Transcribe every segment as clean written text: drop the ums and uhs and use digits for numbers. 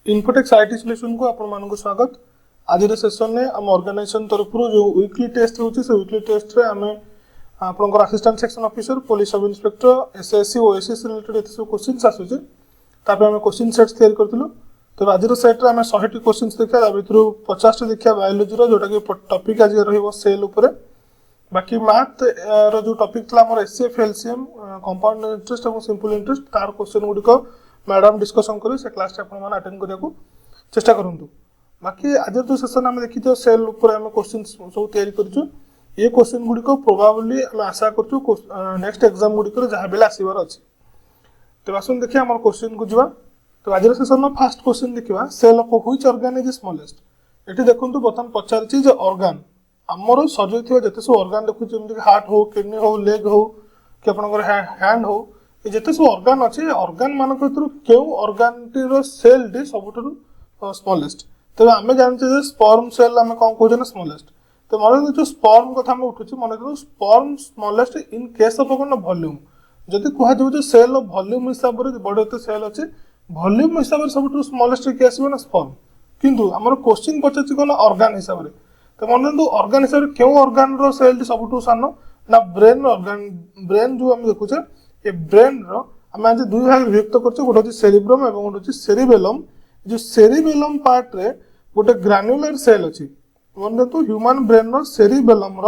इन्फोटेक्स IT solution को आपण मानक स्वागत। आज सेशन में आम ऑर्गेनाइजेशन तरफ जो वीकली टेस्ट होची से वीकली टेस्ट रे आमे आपनकर assistant section officer police sub inspector SSC OSS related एत सब क्वेश्चंस आसुचे तापर आमे क्वेश्चन सेट्स तैयार करथिलु। तो आज सेट रे आमे 100 टी क्वेश्चंस देखा भितरु 50 टी देखा बायोलॉजी रो जोटा कि टॉपिक आज रहइबो सेल ऊपर। बाकी मैथ रो जो टॉपिक थला हमर एचसीएफ एलसीएम कंपाउंड इंटरेस्ट और सिंपल इंटरेस्ट तार क्वेश्चन गुडी को मैडम डिस्कशन करू से क्लास रे आपण माने अटेंड करिया को चेष्टा करंतु। बाकी आज जो सेशन हम देखि जो सेल ऊपर हम क्वेश्चन सब तैयारी करछु ये क्वेश्चन गुडी को प्रोबेबली हम आशा करछु नेक्स्ट एग्जाम गुडी को जहां बेला आसीबार अछि। तो आसन देखिया हमर क्वेश्चन को जिवा। तो आज सेशन में फर्स्ट क्वेश्चन देखिबा cell of which organ is smallest. एठी देखंतु बतन पचारछि जे ऑर्गन हमरो शरीर थिबा जते सब ऑर्गन देखु जेमति हार्ट हो किडनी हो लेग हो कि आपनकर हैंड हो ये जते सब ऑर्गन अछि ऑर्गन मानक भीतर केउ ऑर्गन टी रो सेल डी सबुठु स्मॉलेस्ट। तबे हमें जानते जे स्पर्म सेल हम कोन कहै छै स्मॉलेस्ट। तो मन जो स्पर्म कथा हम उठुछि मन करू sperm smallest in case of cone volume जति कुहा जो जे सेल ऑफ वॉल्यूम हिसाब रे बडते सेल अछि वॉल्यूम हिसाब रे सबुठु स्मॉलेस्ट के आसीबो ना स्पर्म। किंतु हमर क्वेश्चन पछछि कोन ऑर्गन हिसाब रे। तो मन ऑर्गन हिसाब रे केउ ऑर्गन रो सेल डी सबुठु सानो ना ब्रेन ऑर्गन। ब्रेन जो हम देखु छै ए ब्रेन रो हम आज दुई भाग विभक्त करछो गोटे होची सेरिब्रम एवं गोटे होची सेरिबेलम। जो सेरिबेलम पार्ट रे गोटे ग्रानुलर सेल अछि मन तो ह्यूमन ब्रेन रो सेरिबेलम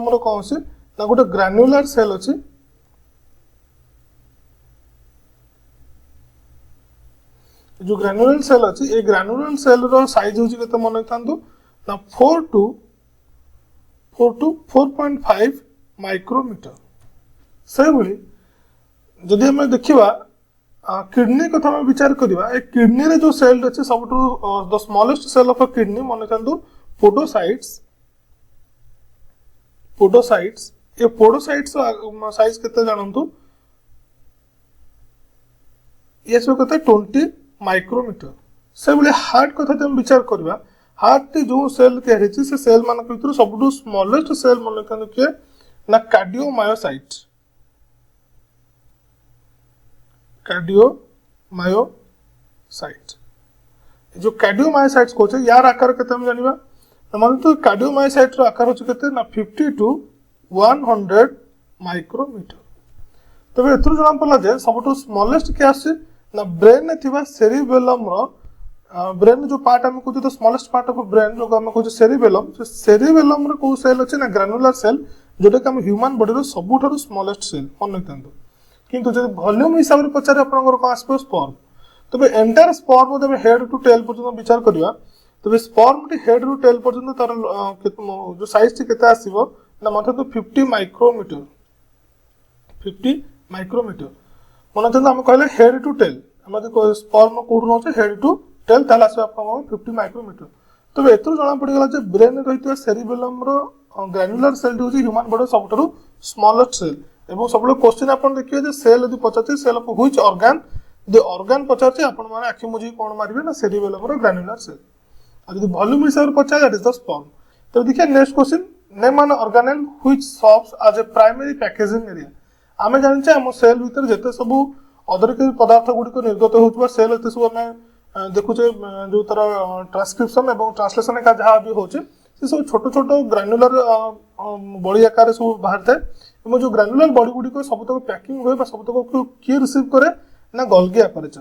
रो कोन से ना गोटे ग्रानुलर सेल अछि। जो ग्रानुलर सेल अछि ए ग्रानुलर सेल रो साइज होची केते मन थांतु ना 4 to 4.5 माइक्रोमीटर। से भली जदि हम देखिबा किडनी कथा हम विचार करिबा ए किडनी रे जो सेल अछि सबटु the smallest cell of a kidney मन थांतु पोडोसाइट्स। ए पोडोसाइट्स साइज केते जानंतु ये सब कते 20 माइक्रोमीटर। से भली हार्ट कथा हम विचार करिबा हार्ट जो सेल तैयारी छै से सेल मानक भीतर सबटु स्मॉलेस्ट सेल मन थांतु के ना कार्डियोमायोसाइट। जो कार्डियोमायोसाइट्स को छै यार आकार केते हम जानिबा मन तो कार्डियोमायोसाइट रो आकार होछ केते ना 50 to 100 माइक्रोमीटर। तबे एथुर जणा पला जे सबटु स्मॉलेस्ट के आसे ना ब्रेन ने थिबा सेरिबेलम रो ब्रेन जो पार्ट हम कहते तो स्मॉलेस्ट पार्ट ऑफ ब्रेन जो हम कहते सेरिबेलम से सेरिबेलम रे को सेल अछि ना ग्रानुलर सेल जोटा कि हम ह्यूमन बॉडी रो सबुठारो स्मॉलेस्ट सेल मन थांतो। किंतु जे वॉल्यूम हिसाब रे पचारे आपनकर को आसपो स्पर्म। तबे एंटायर स्पर्म तबे हेड टू टेल पर्यंत विचार करिया तबे स्पर्म टी हेड टू टेल पर्यंत तार जो साइज टी केते आसीबो ना मात्र तो 50 माइक्रोमीटर। 50 माइक्रोमीटर मन थांतो हम कहले हेड टू टेल हम जे स्पर्म कोड न छै हेड टू टेल ताला से आपन 50 माइक्रोमीटर। तबे एतरो जणा पड़ी गेला जे ब्रेन रे रहितवा सेरिबेलम रो ग्रानुलर सेल होची ह्यूमन बॉडी सबटरो स्मॉलेस्ट सेल। एवं सब लोग क्वेश्चन आपन देखिए जे सेल यदि पचाचे cell of which organ the organ पचाचे आपन माने आखि मुजी कोन मारिबे ना सेरिबेलम रो ग्रानुलर सेल। आ यदि वॉल्यूम हिसाब रे पचाचे दैट इज द स्पर्म। तो देखिए next question name an organelle which serves as a primary packaging area. आमे जानि हम सेल भीतर जते सब अदरकारी पदार्थ गुडी को निर्गत होतबा सेल एते सब हमें देखु जे जो तरह ट्रांसक्रिप्शन एवं ट्रांसलेशन का जहां भी होचे से सब छोट छोट ग्रानुलर बॉडी आकार सब बाहर थाए एवं जो ग्रानुलर बॉडी गुडी को सब तक पैकिंग होय बा सब तक किए रिसीव करे ना गोल्गी अपर्चर।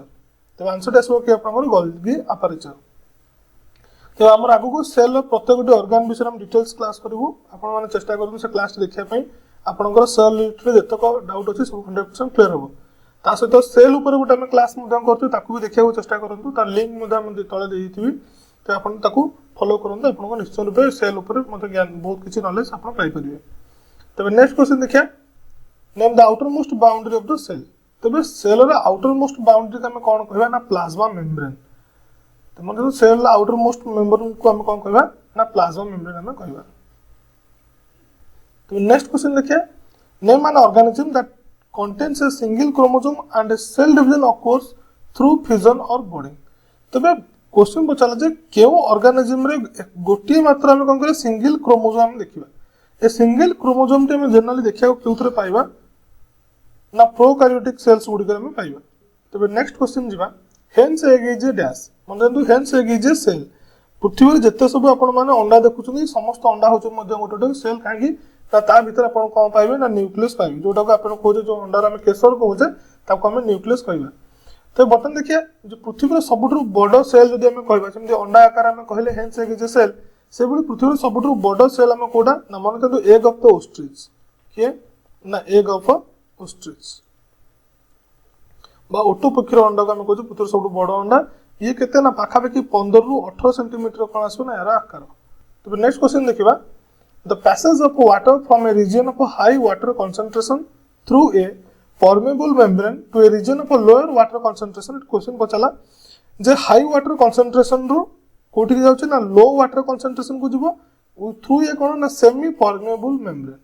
तो आंसर आसो कि आपन गोल्गी अपर्चर। तो हमर आगु को सेल प्रत्येक ऑर्गन विषय हम डिटेल्स क्लास करबो आपन माने चेष्टा करबो से क्लास देखिया पई आपनकर सेल रिलेटेड जतक डाउट अछि सब 100% क्लियर हो। ता सहित सेल ऊपर गोटे हम क्लास करते ताकू भी देखा चेष्टा करूँ तार लिंक तले देती तो आप फॉलो करूँ आप निश्चय रूप सेल ऊपर मतलब ज्ञान बहुत किसी नॉलेज आप पाइपर। तब नेक्स्ट क्वेश्चन देखिए name the outermost boundary of the cell. तब सेल आउटर मोस्ट बाउंड्री को आम कौन कहवा ना प्लाज्मा मेम्ब्रेन। तो मतलब सेल आउटर मोस्ट मेम्ब्रेन को आम कौन कहवा ना प्लाज्मा मेम्ब्रेन आम कहवा। तो नेक्स्ट क्वेश्चन देखिए name an organism that contains a single chromosome and a cell division occurs through fission or budding। तबे क्वेश्चन पचाला जे केउ ऑर्गेनिज्म रे गोटी मात्रा में कोन करे सिंगल क्रोमोसोम देखिबा। ए सिंगल क्रोमोसोम टे में जनरली देखिया केउथरे पाइबा ना प्रोकार्योटिक सेल्स गुडी हम पाइबा। तबे नेक्स्ट क्वेश्चन जिबा hen's egg is a dash मन रखु hen's egg is a cell. पृथ्वी जिते सब आपण मैंने अंडा देखुं समस्त अंडा हूँ गोटे गोटे सेल कहीं ता भीतर आप कौन पाइबे ना न्यूक्लियस पाइबे जोटा को आप कहे जो अंडार आम केसर कहे ताको आम न्यूक्लियस कहवा। तो बर्तमान देखिए जो पृथ्वी सबुठ बड़ सेल जब आम कहवा अंडा आकार आम कहले hence egg is a cell से पृथ्वी सबुठ बड़ सेल आम कौटा ना मन कहते एग ऑफ द ओस्ट्रिच किए ना एग ऑफ ओस्ट्रिच ओटो पक्षी अंडा को आम कहे पृथ्वी सब बड़ अंडा ये केते ना पाखापाखि 15 ରୁ 18 सेंटीमीटर कौन आसो ना यार आकार। तो नेक्स्ट क्वेश्चन देखिबा the passage of water from a region of high water concentration through a permeable membrane to a region of lower water concentration. Question पचाला जे हाई वाटर कंसंट्रेशन रो कोठी जाउछ ना लो वाटर कंसंट्रेशन को जिवो थ्रू ए कोन ना सेमी परमेबल मेम्ब्रेन।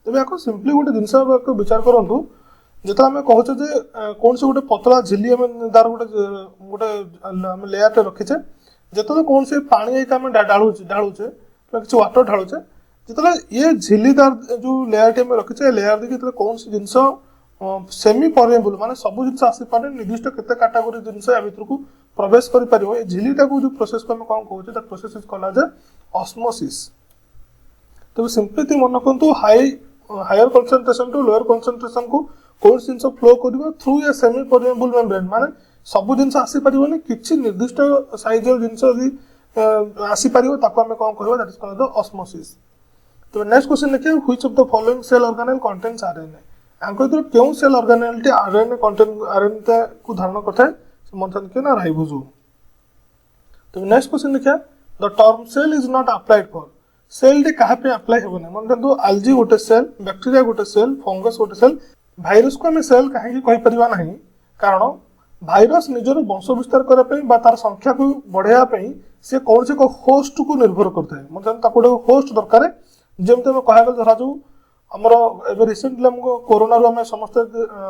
तबे आको सिंपली गोटे जिंस को विचार करंतु जेता आम कहे कौन से गोटे पतला झिली दार गोटे गोटे लेयर टे रखीचे जो कौन से पानी आम ढालुचे किसी वाटर ढालुचे जो ये झिलीदार जो लेयर टे रखीचे लेयर देखिए कौन सी जिनस सेमी परमेबल माने सब जिन आसीपे निर्दिष्ट केते कैटेगोरी जिनस या भीतर को प्रवेश कर झिलीटा को जो प्रोसेस को कौन कहे that process is called as osmosis. तो सिंपली मन रखु higher concentration to lower concentration को कौन जिन फ्लो कर through a semi permeable membrane माने सब जिन आसीपारे किसी निर्दिष्ट साइज जिन आसीपार ताको आम कौन कहवा दैट इज कॉल्ड ऑस्मोसिस। तो नेक्स्ट क्वेश्चन देखिए which of the following cell organelle contains RNA. आंको तो क्यों सेल ऑर्गेनेल टी आरएनए कंटेंट आरएनए को धारण करता है मनथन के ना राइबोसोम। तो नेक्स्ट क्वेश्चन देखिए the term cell is not applied for cell टी कहा पे अप्लाई हेबो ना मनथन तो अल्जी गोटे सेल बैक्टीरिया गोटे सेल फंगस गोटे सेल भाइरस को आम सेल कहीं कहि परिबा नहीं कारण भाइरस निजर वंश विस्तार करने तार संख्या को बढ़ाई से कौन से होस्ट को निर्भर करता है मतलब गोटे होस्ट दरकार जमी आम कह धरा जाऊ आमर रिसेंटली आमको कोरोना आम समस्त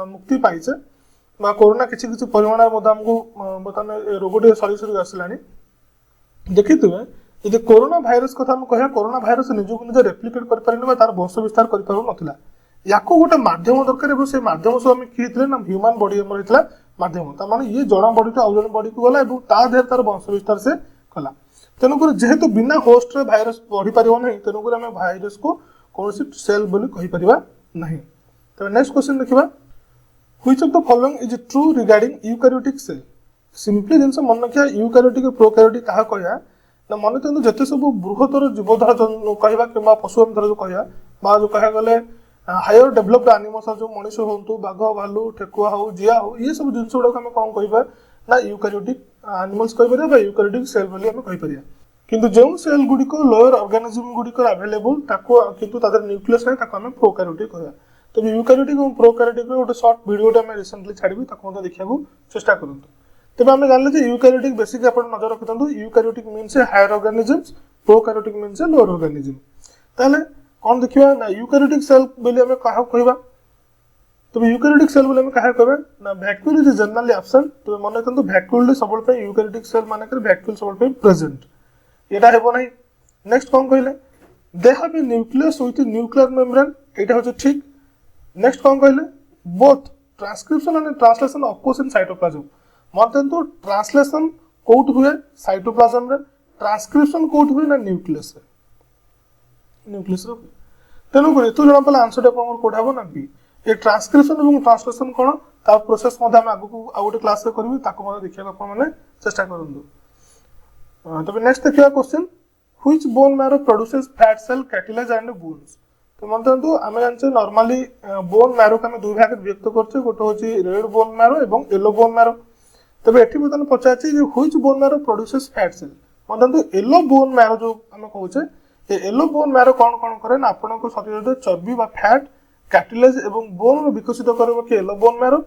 मुक्ति पाइचे कोरोना किसी परिमाण आमको बर्तमान रोगटी सरी सरी आसला देखिए यदि कोरोना भाइरस कथा कह कोरोना भाइरस निजक निज रेप्लिकेट कर तार वंश विस्तार कर या गोटे मध्यम दरकार से मध्यम सब आम किए ना ह्यूमान बॉडी आम होता मध्यम तार ये जना बॉडी आउ जन बॉडी को गला देहर तार वंश विस्तार से कला तेणुक जेहेतु बिना होस्ट रे भाइरस बढ़ी पार ना तेणुक आम भाइरस को कौन सेल बोली कहीपर ना। तो नेक्स्ट क्वेश्चन देखा which of the following is true regarding eukaryotic cell. Simply जिन मन रखा यूकैरियोटिक प्रोकैरियोटिक क्या कहया ना मन दिखाते जिते सब बृहत्तर जीव धर कहवा कि पशु धर जो कहवा जो कह गले हायर डेभलप्ड एनिमल्स जो मनीष हूँ बाघ भालू ठेकुआ हो जिया हो ये सब जिन गुड़ाक आम कौन कह ना यूकैरियोटिक एनिमल्स कहीपर यूकैरियोटिक सेल बोली आम कहीपर किंतु जो सेल गुड़िक लोअर ऑर्गेनिज्म गुड़िक अवेलेबल किंतु तादर न्यूक्लियस नहीं ताको आम प्रोकैरियोटिक कहवा। तो यूकैरियोटिक और प्रोकैरियोटिक गोटे शॉर्ट वीडियोटे आम रिसेंटली छाड़ी ताको देखा चेष्टा करूँ। तेज आम जानले यूकैरियोटिक बेसिक आप नजर रखिथु eukaryotic means higher organisms prokaryotic means lower organism. ताले कौन देखिए ना यूकैरियोटिक सेल बोली आम क्या कहवा तो यूकैरियोटिक सेल बोली आम क्या कहवा ना वैक्यूल इज जनरली एब्सेंट। तो मन रखु वैक्यूल सब यूकैरियोटिक सेल मानक वैक्यूल सब प्रेजेंट यहाँ हेब ना। नेक्स्ट कौन कहले they have a nucleus with nuclear membrane यहाँ हूँ ठीक। नेक्स्ट कौन कहले both transcription and translation of course in cytoplasm मतलब तो ट्रांसलेशन कौट हुए साइटोप्लाज्म रे ट्रांसक्रिप्शन कौट हुए ना न्यूक्लियस तेणुक ये जना पहले आंसर टा कौट हम ना बी ये ट्रांसक्रिप्शन और ट्रांसलेशन कौन ता प्रोसेस आगू आउ गोटे क्लास करी देखा आपने चेष्टा करूँ। तब नेक्स्ट देखिए question which bone marrow produces fat cell cartilage and bones. तो मतलब आम जानते नॉर्मली बोन मैरो को आम दुई भाग व्यक्त करते गोटे हूँ रेड बोन मैरो और येलो बोन मैरो। तब ये बर्तमान पचार which bone marrow produces fat cell मतलब येलो बोन मैरो जो आम कहे येलो बोन मैरो कौन कौन करे ना आपन शरीर चर्बी फैट कार्टिलेज और बोन विकसित कर येलो बोन मैरो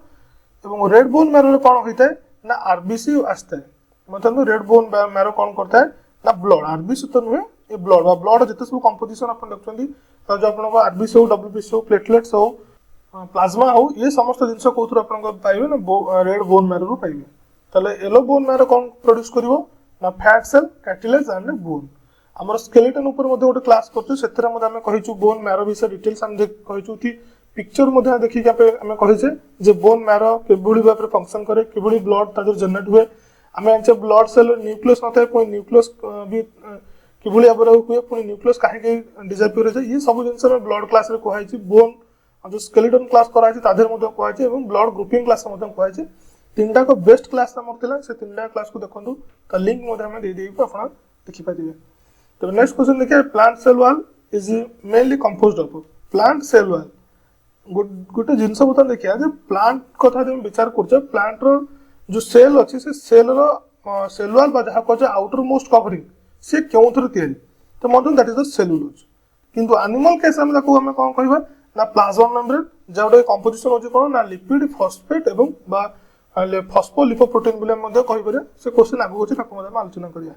और रेड बोन मैरो कौन होता है ना आरबीसी आसता है मतलब रेड बोन मैरो कौन करता है ना ब्लड आरबीसी तो नुहे ये ब्लड जिते सब कंपोजिशन आप देखते जो आप आरबीसी हो डब्ल्यूबीसी हो प्लेटलेट्स हो प्लाज्मा हो ये समस्त जिन कौन आप पाइबे ना रेड बोन मैरो रू पाइबे। ताले येलो बोन मैरो कौन प्रोड्यूस करिवो ना fat cell cartilage and bone. आमर स्केलेटन ऊपर गोटे क्लास करछु सेथरे आम कहिछु बोन मैरो विषय डिटेल्स आम कहिछु थी पिक्चर मध्य देखिक आम कहीचे जे बोन मैरो किभली भाव में फंक्शन करे किभली ब्लड तादर जनरेट हुए आम जानते ब्लड सेल न्यूक्लियस नए पुणी न्यूक्लियस भी किभली भाव हुए पुणी न्यूक्लियस कहीं डिसअपियर हो जाए ये सब जिन ब्लड क्लास कहुई बोन जो स्केलेटन क्लास कराई कहुई ब्लड ग्रुपिंग क्लास कहुई तीन टाक बेस्ट क्लास आमर से तीन टा क्लास को देखो तो लिंक आप देखिपारे। तो नेक्स्ट क्वेश्चन देखिए plant cell wall is mainly composed of plant cell wall गोटे जिनस बता देखिए प्लांट कथा विचार कर प्लांट रो जो सेल अच्छी से सेल रो सेल वाल जहाँ कहे आउटर मोस्ट कवरिंग सी क्यों तैयारी तो मतलब दैट इज द सेलुलोज किंतु एनिमल केस आम कौन कहवा ना प्लाज्मा मेम्ब्रेन जहाँ गोटे कंपोजिशन होची कौन ना लिपिड फॉस्फेट एवं फॉस्फोलिपोप्रोटीन बोले कहीपर से क्वेश्चन आगू अच्छे आलोचना करिया।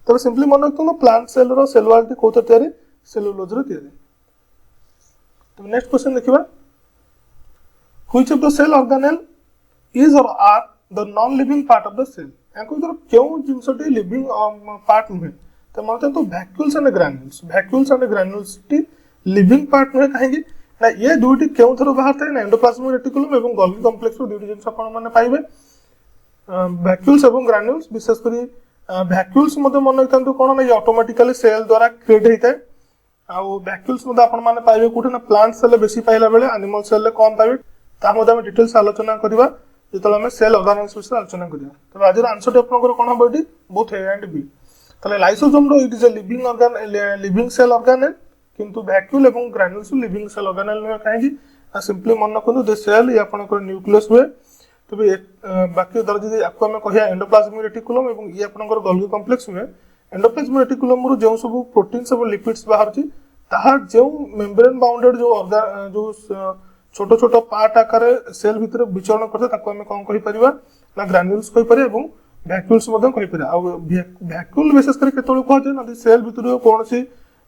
तब सिंपली मन रखते प्लांट सेल रो सेल वाल टी कौन तैयारी सेलुलोज रो तैयारी। तो नेक्स्ट क्वेश्चन देखिबा which of the cell organelle is or are the non living part of the cell याको इधर क्यों जिनसटी लिविंग पार्ट नुहे तो मन तो vacuoles and ग्रैन्युल्स T living part नुहे कहीं ना ये दुईटी क्यों थरो बाहर थाए ना एंडोप्लाज्मिक रेटिकुलम एवं गोल्गी कॉम्प्लेक्स रो दुईटी जिनस आपण माने पाइबे वैक्यूल्स एवं ग्रैन्युल्स विशेष करी वैक्यूल्स मते मन रखतु कोन ना ये ऑटोमेटिकली सेल द्वारा क्रिएट होइते आ वैक्यूल्स मते आपण माने पाइबे कोठे ना प्लांट सेल बेसी पाइला बेले एनिमल सेल ले कम पाइबे ता मते हम डिटेल्स आलोचना करबा जेतले हम सेल ऑर्गेनेल्स विषय आलोचना करिया। तो आज आंसर आपनकर कोन हबो एटी बोथ ए एंड बी तले लाइसोसोम रो it is a living organ living cell organelle किंतु वैक्यूल एवं ग्रैन्युल्स लिविंग सेल ऑर्गेनेल में कहीं सिंपली मन रखु दे सेल ये आपनकर न्यूक्लियस हुए तो बाकी दर जदि आपको आम कहिया एंडोप्लाज्मिक रेटिकुलम एवं ये आपनकर गोल्गी कॉम्प्लेक्स हुए एंडोप्लाज्मिक रेटिकुलम रो जो सब प्रोटीन्स एवं लिपिड्स बाहर छी ताहा जो मेम्ब्रेन बाउंडेड जो ऑर्गन जो छोट छोट पार्ट आकार सेल भीतर विचरण करते ताको आम कौन कहि परिबा ना ग्रैन्युल्स कहि परिबा एवं वैक्यूल्स मदन कहि परिबा आ वैक्यूल विशेष कर केतोल कह जे नदी सेल भीतर कोनसी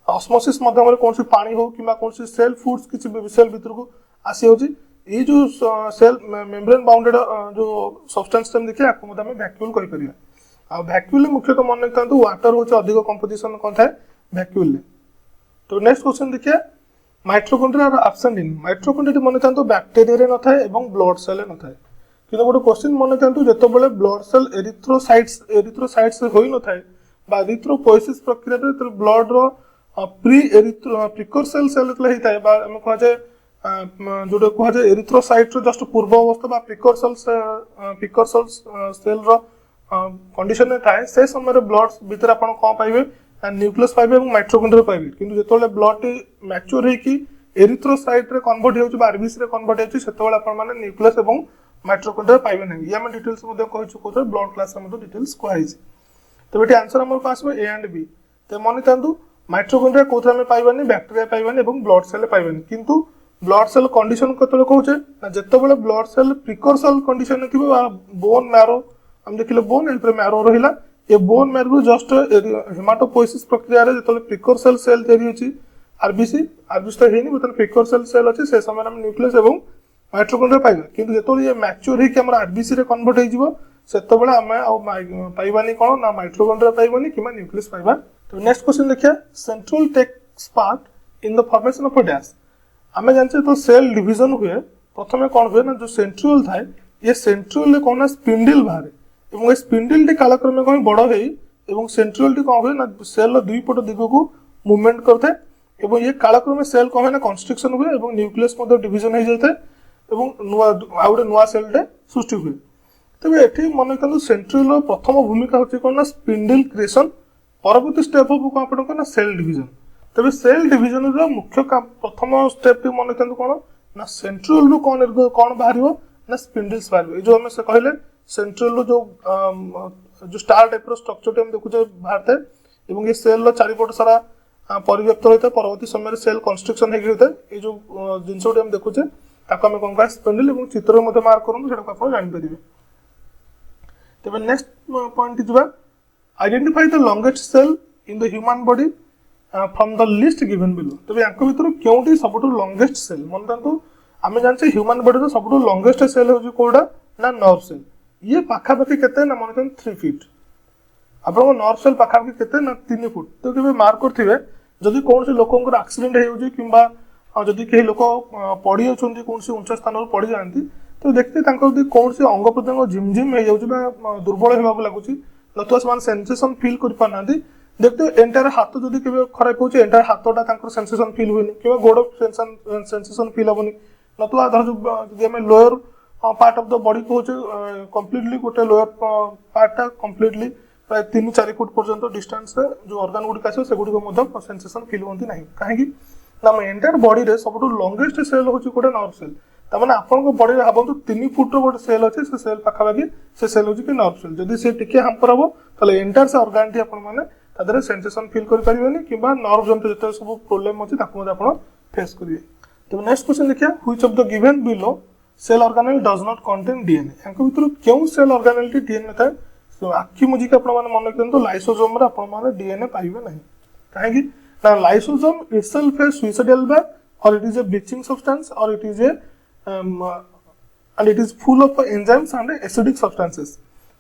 ऑस्मोसिस माध्यम रे कोनसी पानी हो किबा कोनसी सेल फूड्स किछि सेल भीतर को आसी होची ये जो सेल मेम्ब्रेन बाउंडेड जो सब्सटेंस हम देखिए आपको मतलब वैक्यूल कहि परिबा आ वैक्यूल मुख्यतः मन रखतु वाटर होची अधिक कंपोजिशन कोन थाए वैक्यूल। तो नेक्स्ट क्वेश्चन देखिए mitochondria are absent in mitochondria मन रखतु बैक्टीरिया रे न थाए एवं ब्लड सेल न थाए किंतु गोटे क्वेश्चन मन रखतु जतबेले ब्लड सेल एरिथ्रोसाइट्स होई न थाए बा एरिथ्रोपोइसिस प्रक्रिया रे तो ब्लड रो प्रिकर्सल सेल जतले हिताए बा हम कह जे जोटे कह जे एरिथ्रोसाइट रो जस्ट पूर्व अवस्था बा प्रिकर्सल सेल रो कंडीशन रे थाए से समय रे ब्लड भीतर आपण कोन पाइबे न्यूक्लियस पाइबे और माइटोकॉन्ड्रिया पाइबे किंतु जेतोले ब्लड टी मैच्योर हे कि एरिथ्रोसाइट रे कन्वर्ट होउछ बा आरबीसी रे कन्वर्ट होउछ सेतोले आपण माने न्यूक्लियस एवं माइटोकॉन्ड्रिया पाइबे नै या हम डिटेल्स मध्ये कहिछु कोथर ब्लड क्लास रे मध्ये डिटेल्स कहैछि। तो बेटी आंसर हमर पास में ए एंड बी ते मानि तांतु माइटोकॉन्ड्रिया कोथर में पाइबानी बैक्टीरिया पाइबानी एवं ब्लड सेल पाइबानी किंतु ब्लड सेल कंडीशन केतोले कहउछे ना जेतोबेले ब्लड सेल प्रिकर्सल कंडीशन थिबो बा बोन मैरो हम देखिले बोन एंड मैरो रहिला ये बोन मैरो जस्ट हेमाटोपोइसिस प्रक्रिया रे जेतोले प्रिकर्सल सेल तयारी होची आरबीसी तो हेनी बतन प्रिकर्सल सेल अछि से समय हम न्यूक्लियस एवं माइटोकॉन्ड्रिया पाइबा किंतु जेतोले ये मैच्योर हे कि हमर आरबीसी रे कन्वर्ट हे जिवो सेतोबेले हम पाइबानी कोन ना माइटोकॉन्ड्रिया पाइबानी किमा न्यूक्लियस पाइबा। तो नेक्स्ट क्वेश्चन देखिए central takes part in the formation of a dash आम जानते तो सेल डिवीजन हुए प्रथम कौन हुए ना जो सेंट्रियोल थाए ये सेंट्रियोल कौन ना स्पिंडल बाहर एवं ये स्पिंडल टी कालक्रमे कौन बड़ है एवं सेंट्रियोल टी कौन हुए ना सेल दुई पट दिग को मूवमेंट करते एवं ये कालक्रमे सेल कौन है ना कंस्ट्रक्शन हुए एवं न्यूक्लियस डिविजन हो जाए एवं गोटे नुआ सेल टे सृष्टि हुए। तेज ये मन रखते सेंट्रियोल प्रथम भूमिका होती कौन ना स्पिंडल क्रिएशन परवर्ती स्टेप हम आपको ना सेल डिविजन तेज सेल डिविजन मुख्य प्रथम स्टेप मन रखते कौन ना सेंट्रियोल कौन बाहर ना स्पिंडल्स बाहर जो आम से कहले सेंट्रियोल जो स्टार टाइप स्ट्रक्चर हम देखुचे बाहर थाए ये सेल चारिपट सारा परिव्याप्त होता है परवर्ती समय सेल कंस्ट्रक्शन होता है ये जो जिनस हम देखुचे आम कौन कह स्पिंडल और चित्र मार्क करूँ आप जापर। तेज नेक्स्ट पॉइंट जा identify the longest cell in the human body from the list given below. तेज या भर क्योंटी सब लॉन्गेस्ट सेल मन रखु आम जाने ह्यूमन बॉडी सब लॉन्गेस्ट सेल हूँ कौटा ना नर्व सेल ये पाखापाखि केते ना मन 3 फीट आप नर्व सेल पाखापाखि केते ना 3 फुट। तो केबे मार्क करथिबे जदि कौन से लोकंकर एक्सीडेंट हो कि जदि कहीं लोक पड़ी जाती कौन उच्च स्थान पड़ी जाती तो देखते कौन से अंग प्रत्यंग झिमझिम हो जाए दुर्बल होगा लगुच नथवा से सेंसेशन फील कर पाना देखते एंटायर हाथ जदि खराब हो एंटायर हाथटा सेंसेशन फील हुए कि गोड़ सेंसेशन फील हेनी नथवा धर lower part of the body को कंप्लीटली गोटे लोअर पार्टा कंप्लीटली प्राय 3-4 फुट पर्यंत डिस्टेंस रे जो ऑर्गन गुडिक आसे से गुडिक सेंसेशन फील होती ना कहीं ना एंटायर बॉडी रे सब लॉन्गेस्ट सेल होची गोटे नर्व सेल तमाने आपन को बॉडी रे भाबंतु 3 फुट रो गोटे सेल अछि से सेल पाखाबाकी से सेल होची कि नर्व सेल जदि से टिके हाम्पर हबो तले एंटायर से ऑर्गन टी आपन माने तादरे सेंसेशन फील कर परिबेनी किबा नर्व जंतु जते सब प्रॉब्लम अछि ताको आपन फेस करिवे। तो नेक्स्ट क्वेश्चन देखिया which of the given below cell organelle does not contain DNA यांको भितर केउ सेल ऑर्गेनेल टी डीएनए था आखि मुझी के अपन माने मन करंतु लाइसोसोम रे अपन माने डीएनए पाइबे नहीं काहे कि ना lysosome itself a suicidal bag और it is a bleaching substance और it is a and it is full of enzymes and acidic substances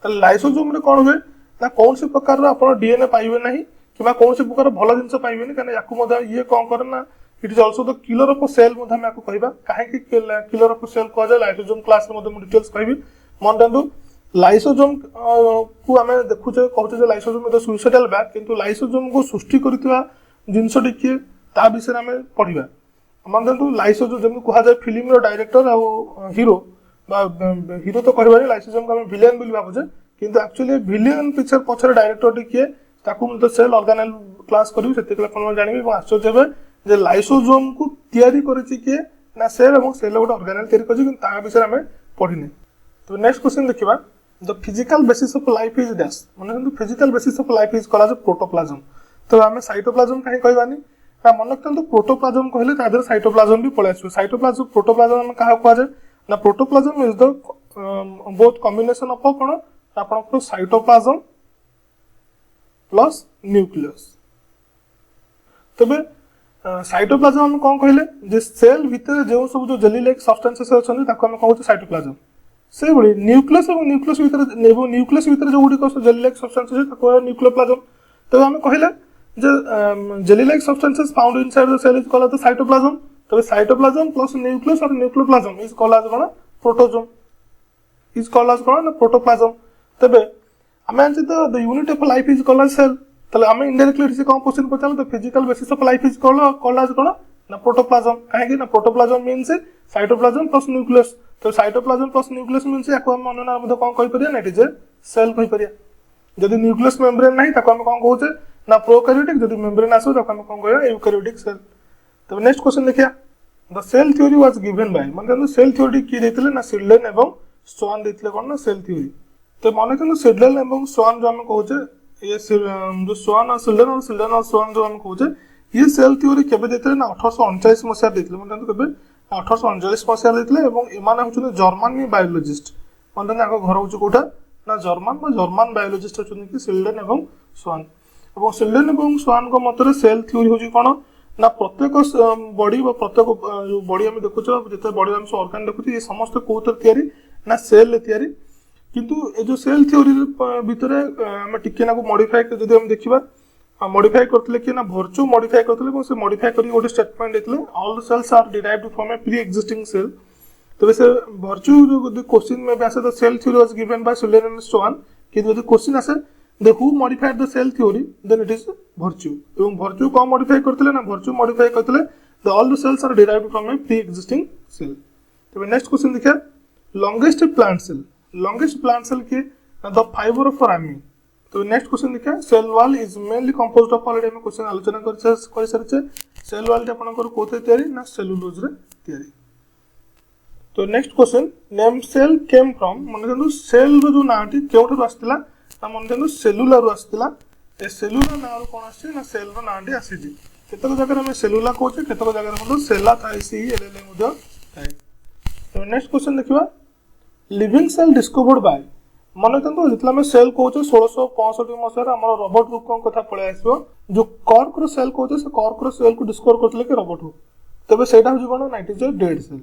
तो लाइसोसोम रे कोन हुए ना कौन से प्रकार रा अपन डीएनए पाइबे नहीं किबा कौन से प्रकार भलो जिंस पाइबे नहीं काने याकु मधा ये कोन करे ना it is also the killer of cell मधा मैं आपको कहबा काहे कि किलर ऑफ सेल को जाय लाइसोसोम क्लास रे मधा डिटेल्स कहबी मन दंदु लाइसोसोम को हमें देखु जे कहते जे लाइसोसोम मधा सुइसाइडल बैग किंतु लाइसोसोम को सृष्टि करथिबा जिंस टिके ता विषय हमें पढिबा मन दंदु लाइसोसोम जेम कहा जाय फिल्म रो डायरेक्टर आ हीरो हीरो तो कहबानी लाइसोसोम को हम विलेन बोली भाबुजे किंतु एक्चुअली विलेन पिक्चर पछर डायरेक्टर टी किए ताकू तो सेल ऑर्गेनेल क्लास करियो सेते कोन जानिबे এবং आश्चर्य हेबे जे लाइसोसोम को तयारी करिछि के ना सेल এবং सेल गोटे ऑर्गेनेल तयारी करिछि किंतु ता विषय हमें पढिने। तो नेक्स्ट क्वेश्चन देखिबा the physical basis of life is dash माने কিন্তু physical basis of life is called as protoplasm. तो हमें साइटोप्लाज्म काहे कहबानी ना मन रखतु प्रोटोप्लाज्म कहले तादर साइटोप्लाज्म भी पळे आसु साइटोप्लाज्म प्रोटोप्लाज्म हम कहा को जाय ना protoplasm is the both combination of cone आपन साइटोप्लाज्म प्लस न्यूक्लियस। तबे साइटोप्लाज्म हम कोन कहले जे सेल भीतर जे सब जो जेली लाइक सब्सटेंसेस अछन ताको हम कहू साइटोप्लाज्म से बडी न्यूक्लियस और न्यूक्लियस भीतर जो गुडी को जेली लाइक सब्सटेंसेस ताको न्यूक्लियोप्लाज्म। तबे हम कहले जे jelly like substances found inside the cell is called the cytoplasm. तबे साइटोप्लाज्म प्लस न्यूक्लियस और न्यूक्लियोप्लाज्म इज कॉल्ड एज कोन प्रोटोजोम इज कॉल्ड एज कोन प्रोटोप्लाज्म। तबे हमें the unit of life is called as cell तले हमें indirectly से कौन क्वेश्चन पचाल the physical basis of life is called as कोन ना प्रोटोप्लाज्म काहे कि ना protoplasm means cytoplasm plus nucleus. तो साइटोप्लाज्म प्लस न्यूक्लियस मींस याको हम मनना मधे कोन कहि परिया ना इट इज ए सेल कहि परिया जदि न्यूक्लियस मेम्ब्रेन नाही ताको हम कोन कहउचे ना प्रोकैरियोटिक जदि मेम्ब्रेन आसो ताको हम कोन कहया यूकैरियोटिक सेल। तो नेक्स्ट क्वेश्चन देखिया the cell theory was given by मतलब सेल थ्योरी की देथिले ना सिडलेन एवं स्वान देथिले कोन ना सेल थ्योरी। तो माने कि सिडलेन एवं स्वान जो हम कहउचे ये जो स्वान और सिडलेन और स्वान जो हम कहउचे ये सेल थ्योरी केबे देथिले ना 1839 मसिया देथिले मतलब केबे 1839 मसिया देथिले एवं एमाने होचुने जर्मनी बायोलॉजिस्ट मतलब ना घर होचु कोठा ना जर्मन बायोलॉजिस्ट होचुने कि सिडलेन एवं सिडलेन एवं स्वान को मतरे सेल थ्योरी होची कोन ना प्रत्येक बॉडी व प्रत्येक जो बॉडी हम देखुछ जते बॉडी हम ऑर्गन देखुछ ये समस्त कोतर तयारी ना सेल तयारी किंतु ए जो सेल थ्योरी भितरे हम टिके ना को मॉडिफाई जदि हम देखिबा मॉडिफाई करतले कि ना वर्चू मॉडिफाई करतले से मॉडिफाई करी गोटे स्टेटमेंट देतले all the cells are derived from a pre existing cell. तो वैसे वर्चू जो क्वेश्चन में भी आसे the cell theory was given by Schleiden and Schwann कि जो क्वेश्चन आसे the who modified the cell theory then it is Virchow एवं वर्चू को मॉडिफाई करतले ना वर्चू मॉडिफाई करतले the all the cells are derived from a pre existing cell. तो नेक्स्ट क्वेश्चन देखिए लॉन्गेस्ट प्लांट सेल के द फाइबर ऑफ फोरामिन। तो नेक्स्ट क्वेश्चन देखिए cell wall is mainly composed of already हम क्वेश्चन आलोचना कर सारिचे सेल वॉल आपनकर कोथे तयारी ना सेलुलोज रे तयारी। तो next question name cell came from मन सेल रो जो नाटी केउठो आस्तिला ना मन सेलुलर आस्तिला ए सेलुलर ना कोन आसी ना सेल रो नाटी आसी जी केतक जगह हम सेलुला कोचे केतक जगह मतलब सेला थाइसी एलएल मुदो थाइ। तो नेक्स्ट क्वेश्चन देखिबा लिविंग सेल डिस्कवर्ड बाय मन रखते जितना मैं सेल कहूँ 1665 मसीह आम रॉबर्ट हुक कथा पलि आस जो कॉर्क रो सेल कहूँ से कॉर्क रो सेल को डिस्कवर करते कि रॉबर्ट हुक तेज से कौन ना it is a dead cell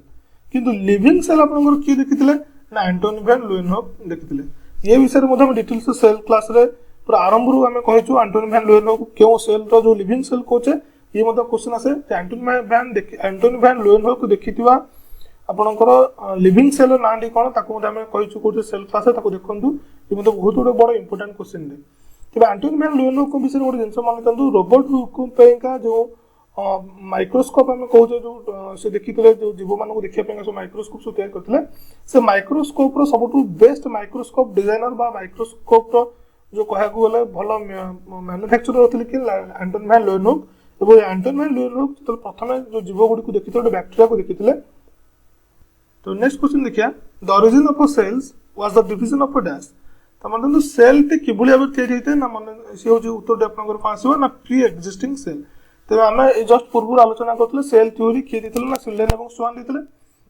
किंतु लिविंग सेल आप किए देखी ना एंटोनी वैन लुएनहॉक देखी ये विषय में डिटेल्स सेल क्लास रे पूरा आरंभ रू आम कहीचु एंटोनी वैन लुएनहॉक क्यों सेल रो जो लिविंग सेल कहूँ ये मतलब क्वेश्चन आसे एंटोनी वैन ल्यूएनहोफ को देखिथिबा आपनकर लिविंग सेल नांडी कोन ताको हम कहिछु कोटे सेल क्लास ताको देखंतु ये मतलब बहुत बड़ बड़ इंपोर्टेंट क्वेश्चन दे तबे एंटोनी वैन ल्यूएनहोफ को विषय गोटे जिंस मन तंतु रोबोट हुक पे का जो माइक्रोस्कोप हम कहू जो से देखिथिले जो जीव मान को देखिया पे माइक्रोस्कोप से तैयार करथिले से माइक्रोस्कोप रो सबटु बेस्ट माइक्रोस्कोप डिजाइनर बा माइक्रोस्कोप रो जो कहा गले भल मैन्युफैक्चरर होते कि एंटोनी वैन ल्यूएनहोफ और एंटोनी वैन ल्यूएनहोफ जो प्रथम जो जीव गुडी को देखिथिले गोटे बैक्टीरिया को देखिथिले। तो नेक्स्ट क्वेश्चन देखिया the origin of cells was the division of dash तो मतलब तो सेल टी किबुली भाव तैयारी होते ना मन से हो जो उत्तर आपनकर पासो ना प्री एक्जिस्टिंग सेल तबे हमें जस्ट पूर्व आलोचना करथले सेल थ्योरी किए दिथले ना सिल्डेन एवं स्वान दिथले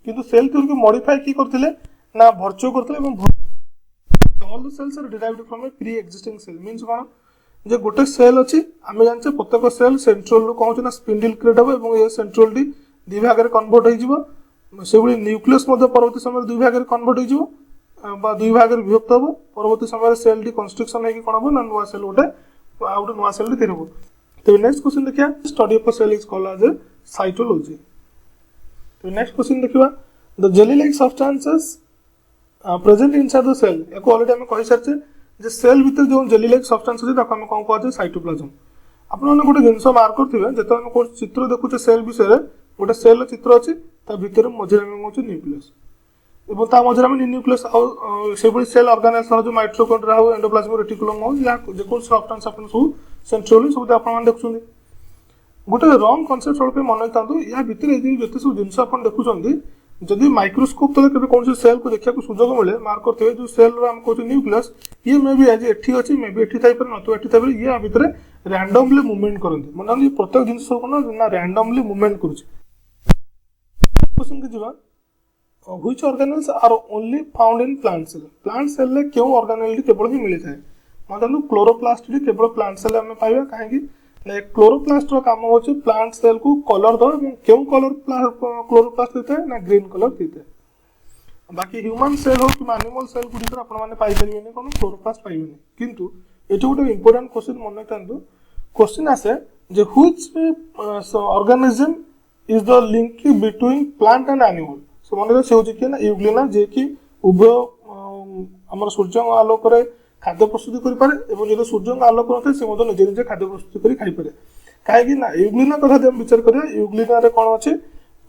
किंतु सेल थ्योरी को मॉडिफाई की करथले ना भर्चो करथले एवं all the cells are derived from a pre-existing cell means कौन जे गोटे सेल अछि आमे जानचे प्रत्येक सेल सेंट्रल रो कहू ना स्पिंडल क्रिएट हो एवं ये सेंट्रल डी दि भाग रे कन्वर्ट होई जिवो सेबुली न्यूक्लियस मध्ये परवर्ती समय दुई भाग रे कन्वर्ट होई जिवो बा दुई भाग रे विभक्त हो परवर्ती समय सेल डी कंस्ट्रक्शन है कि कोन हो ना नुवा सेल गोटे आउट नुवा सेल डी तैयार हो। तो नेक्स्ट क्वेश्चन देखिया study of cell is called as cytology. तो नेक्स्ट क्वेश्चन देखिबा the jelly like substances present inside the cell एको ऑलरेडी हम कहि सरचे जे सेल भीतर जो जेली लाइक सब्सटेंस अछि ताको हम कोन कहै साइटोप्लाज्म आपन माने गोटे जिंस मार्क करथिबे जेतो हम कोन चित्र देखुचे सेल विषय गोटे सेल चित्र अछि ता भीतर मझिरा में होचे न्यूक्लियस एवं ता मझिरा में न्यूक्लियस आ सेबुली सेल ऑर्गेनेल्स जो माइटोकॉन्ड्रिया हो एंडोप्लाज्मिक रेटिकुलम हो या जे कोन सब्सटेंस आपन सब सेंट्रली सब आपन मान देखुछन्ती गोटे रॉन्ग कांसेप्ट सब पे मन तांतु या भीतर ए जते सब जिंस आपन देखुछन्ती जदि माइक्रोस्कोप तले केबे कोन सेल को देखिया को सुजोग मिले मार्क करथे जो सेल रो हम कहू न्यूक्लियस ये मे बी आज एठी अछि मे बी एठी थाइ पर न तो एठी थाइ पर ये भीतर रैंडमली मूवमेंट करनते माने ये प्रत्येक जिंस को ना रैंडमली मूवमेंट करूछि। क्वेश्चन के जवाब which organelles are only found in plant cell ले क्यों ऑर्गेनेल केवल ही मिले थाए मतलब क्लोरोप्लास्ट भी केवल प्लांट सेल में पाइबा काहेकि क्लोरोप्लास्ट रो काम होचे प्लांट सेल को कलर दो एवं क्यों कलर क्लोरोप्लास्ट देते हैं ना ग्रीन कलर देते हैं बाकी ह्यूमन सेल हो कि एनिमल सेल गुडी पर आपण माने पाई परिबेनी कोन क्लोरोप्लास्ट पाइबेनी किंतु एटो गोटे इंपोर्टेंट क्वेश्चन मन तांतु क्वेश्चन आसे जे which organism is the link between plant and animal so माने से होची कि ना यूग्लिना जे कि उभय हमर सूर्य आलोक रे खाद्य प्रस्तुति करि पारे एवं जे सूर्य आलोक रहते से मदन निजे निजे खाद्य प्रस्तुति करि खाइ पारे काहे कि ना यूग्लिना कथा हम विचार करिया यूग्लिना रे कोन अछि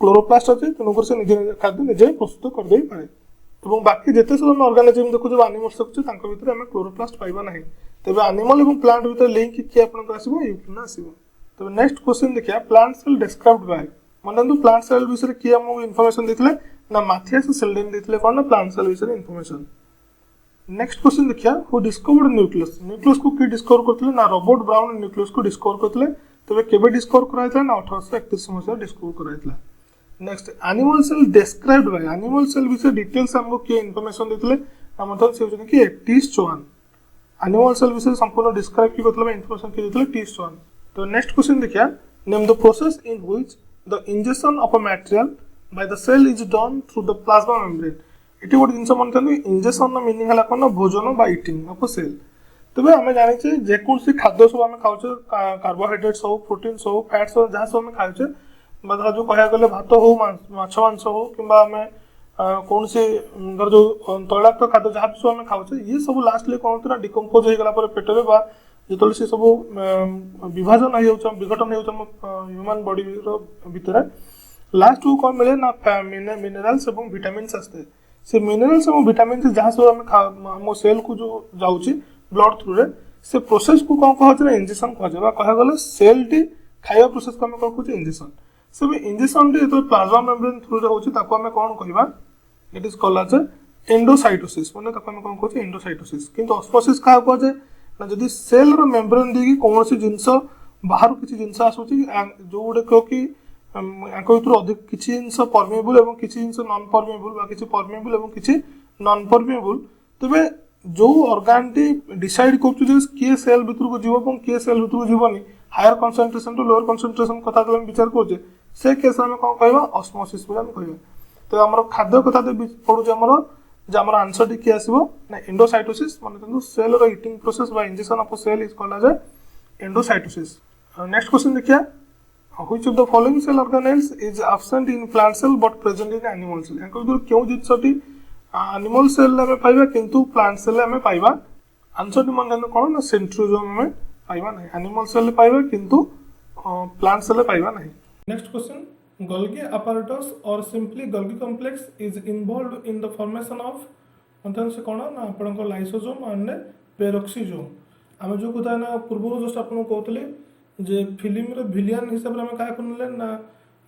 क्लोरोप्लास्ट अछि तनकर से निजे खाद्य निजे प्रस्तुत कर देई पारे एवं बाकी जेते सब हम ऑर्गेनिज्म देखु जो एनिमल्स देखु तांको भीतर हम क्लोरोप्लास्ट पाइबा नाही तबे एनिमल एवं प्लांट भीतर लिंक कि आपन को आसीबो यूग्लिना आसीबो। तबे नेक्स्ट क्वेश्चन देखिया प्लांट सेल डिस्क्राइब्ड बाय मनंदु प्लांट सेल विषय कि हम इंफॉर्मेशन देथिले ना माथियास सेल्डेन देथिले कोन ना प्लांट सेल विषय इंफॉर्मेशन। नेक्स्ट क्वेश्चन देखिया हु डिस्कवर्ड न्यूक्लियस को की डिस्कवर करथिले ना रॉबर्ट ब्राउन न्यूक्लियस को डिस्कवर करथिले तबे केबे डिस्कवर कराइतला ना 1831 मसिया डिस्कवर कराइतला। Next animal cell described by animal cell विषय डिटेल्स हमको के इंफॉर्मेशन देथिले ना मतलब से होजन कि टीस चोहान एनिमल सेल विषय संपूर्ण डिस्क्राइब की मतलब इंफॉर्मेशन के देथिले टीस चोहान। तो नेक्स्ट क्वेश्चन देखिया name the process in which the injection of a material by the cell is done through the plasma membrane इटी गोटे जिनस मन तांतु इंजेक्शन मीनिंग हला कोन भोजन बा ईटिंग ऑफ सेल तबे हमें जानि छै जे कोनसी खाद्य सब हमें खाउ छै कार्बोहाइड्रेट्स हो प्रोटीन्स हो फैट्स हो जहां सब हमें खाउ छै मतलब जो कहया गले भात हो माछ मांस हो किबा हमें कोनसी धर जो तैलाक्त खाद्य जहां सब हमें खाउ छै ये सब लास्टली कोन तरा डिकम्पोज हो गेला पर पेट रे बा जेतले से सब विभाजन हो जाउ विघटन हो जाउ ह्यूमन बॉडी रो भीतर लास्ट को कोन मिले ना मिनरल्स एवं विटामिन्स आस्ते से मिनरल्स और विटामिन से जहां सब हम सेल को जो जाउची ब्लड थ्रू रे से प्रोसेस को कोन कहत ना इंजेक्शन कह जाबा कह गले सेल टी खाया प्रोसेस को हम कहू छी इंजेक्शन से भी इंजेक्शन टी तो प्लाज्मा मेम्ब्रेन थ्रू रे होची ताको हम कोन कहबा it is called as endocytosis माने ताको हम कोन कहू छी एंडोसाइटोसिस किंतु ऑस्मोसिस का को जे ना जदी सेल रो मेम्ब्रेन देगी कोनोसी जिंस बाहर किछि जिंस आसुची जो गुडे को कि आंको इतरो अधिक किछि जिंस परमेबल एवं किछि जिंस नॉन परमेबल बा किछि परमेबल एवं किछि नॉन परमेबल तबे जो ऑर्गन टी डिसाइड करछु जे के सेल भितर को जीव एवं के सेल भितर को जीवनी higher concentration to lower concentration कथा हम विचार करछे से केस हम कोन कहबा ऑस्मोसिस बोला हम कहबा तो हमर खाद्य कथा दे पडु जे हमर आंसर टी के आसीबो ना एंडोसाइटोसिस माने तंदु सेल रो ईटिंग प्रोसेस बा injection of cell is called as endocytosis. Next question देखिया which of the following cell organelles is absent in plant cell but present in animal cell? याको जो क्यों जिनसटी एनिमल सेल में पाइबा किंतु प्लांट सेल में पाइबा आंसर टी मन जानो कोन ना सेंट्रोजोम में पाइबा नहीं एनिमल सेल पाइबा किंतु प्लांट सेल पाइबा नहीं। Next question Golgi apparatus or simply Golgi complex is involved in the formation of मतलब से कोन ना आपन को लाइसोसोम एंड पेरोक्सिसोम आम जो कथा ना पूर्व जस्ट आपन कहतले जे फिल्म रे विलियन हिसाब रे हम का करले ना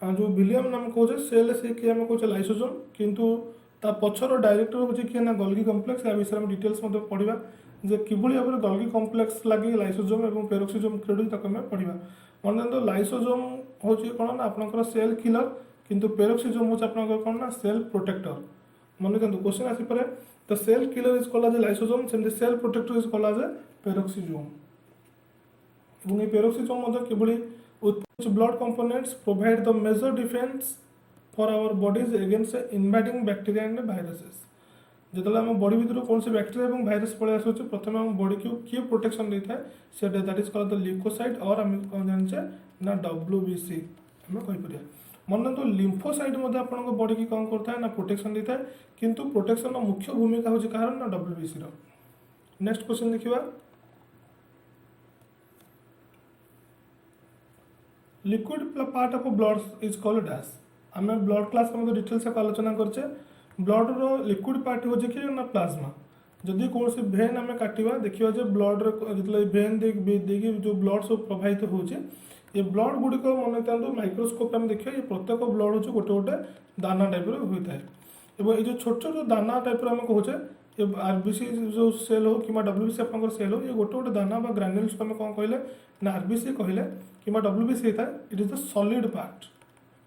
जो विलियम नाम कहजे सेल से कि हम कहजे लाइसोसोम किंतु ता पछर डायरेक्टर होची कि ना गोल्गी कॉम्प्लेक्स या विषय में डिटेल्स मध्ये पढिबा जे किबुली भाबरे गोल्गी कॉम्प्लेक्स लागि लाइसोसोम एवं पेरोक्सिसोम क्रेडिट तक में पढिबा मन तो लाइसोसोम होची कोन ना आपनकर सेल किलर किंतु पेरोक्सिसोम होची आपनकर कोन ना सेल प्रोटेक्टर मन तो क्वेश्चन आसी परे the cell killer is called as lysosome same the cell protector is called as peroxisome এবং এই পেরোক্সিসোম মধ্যে কিবলি which blood components provide the major defense for our bodies against invading bacteria and viruses যেতলে हम body ভিতর কোন সে bacteria এবং virus পড়ে আসছে প্রথমে हम बॉडी को কি প্রোটেকশন দেইଥାଏ সেটা that is called the leucocyte और हम কোন জানছে না डब्ल्यूबीसी हम কই परिया मन तो लिम्फोसाइट मध्य आपन को बॉडी की कौन करता है ना प्रोटेक्शन देता है किंतु प्रोटेक्शन मुख्य भूमिका होची कारण ना डब्ल्यूबीसी रो। नेक्स्ट क्वेश्चन देखिबा liquid part of blood is called dash आम ब्लड क्लास में डिटेल्स आलोचना करचे ब्लड रो लिक्विड पार्ट हो कि ना प्लाज्मा जदि कौन से भेन आम काटिबा देखिबा जे ब्लड रे भेन देखि जो ब्लड सब प्रवाहित होचे ये ब्लड गुड़िक मन था माइक्रोस्कोप में देखिए ये प्रत्येक ब्लड हो गोटे गोटे दाना टाइप होता है और ये जो छोट छोट दाना टाइप आम कहे ये आरबीसी जो सेल हो कि डब्ल्यूबीसी आप सेल हो ये गोटे गोटे दाना ग्रान्युल्स को कौन कहले ना आरबीसी कहले कि डब्ल्यूबीसी होता है it is the solid part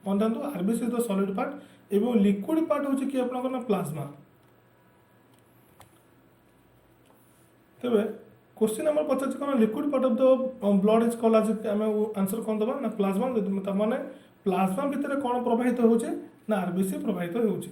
मन था RBC is the solid part एवं लिक्विड पार्ट हो कि आप प्लाज्मा। तेरे क्वेश्चन नंबर पचास कौन liquid part of the blood is called as आम आंसर कौन दबा ना प्लाज्मा माने प्लाज्मा भितर कौन प्रवाहित होचे ना आरबीसी प्रवाहित होचे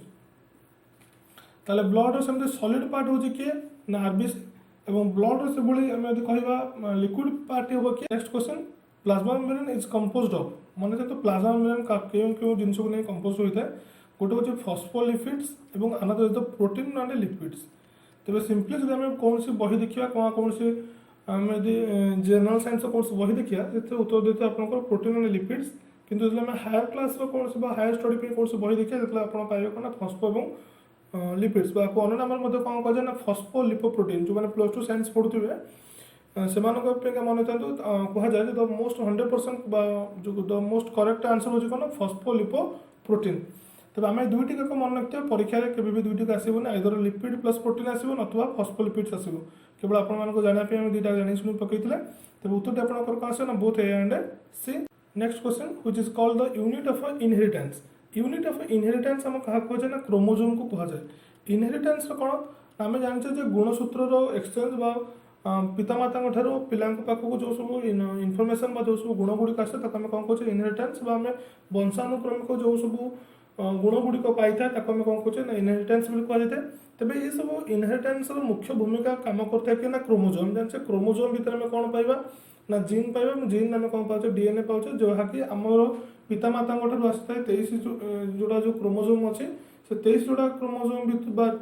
ताले ब्लड सेमते सॉलिड पार्ट होचे कि ना आरबीसी एवं ब्लड से भली हम यदि कहबा लिक्विड पार्ट हो कि। Next question plasma membrane is composed of माने तो प्लाज्मा मेम्ब्रेन केउ केउ जिंस को नै कंपोज होइता है गोटे होचे फॉस्फोलिपिड्स एवं another is the protein and lipids. तेरे सिंपली जब आम कौन सी बही देखा कौन सी आम यदि जनरल साइंस कौन सी बही देखा से उत्तर देते आप प्रोटीन एंड लिपिड्स किंतु जो हायर क्लास कौन सी हायर स्टडी पे कौन सी बही देखा जो आप पाइबे कौन फॉस्फो और लिपिड्स अन्य नाम कौन कह ना फॉस्फोलिपोप्रोटीन जो मैंने प्लस टू साइंस पढ़ुवे से मन था कहुए द मोस्ट 100% जो द मोस्ट करेक्ट आंसर हो कौन फॉस्फोलिपोप्रोटीन। तब आम दुईटी का मन रखिए परीक्षा केवे भी दुईटी आसबन आइदर लिपिड प्लस प्रोटीन आसो अथवा फॉस्फोलिपिड्स आसो केवल आपको जानापी दुईटा जानी शुणी पकई तेज उत्तर आप कौन आस ना both A and C. Next question which is called the unit of inheritance unit of inheritance आम क्या कहे ना क्रोमोजोम को कहुए इनहेरिटेंस कौन आम जानचे गुणसूत्र एक्सचेंज पितामाता पिला पाखक जो सब इनफर्मेशन जो सब गुण गुड़िक आसे आम कौन कहे इनहेरिटेंस आम वंशानुक्रमिक जो सब गुण गुड़िक पाई था आम कौन कहे ना इनहेरिटेंस कहुए। तेज ये सब इनहेरिटेंस मुख्य भूमिका काम करता है कि ना क्रोमोजोम जानते क्रोमोजोम भितर आम कौन पाइबा ना जीन पाइबा जीन आम कौन पाचे डीएनए पाचे जहाँकि आमर पितामाता आसता है 23 जोड़ा जो क्रोमोजोम अच्छे से 23 जोड़ा क्रोमोजोम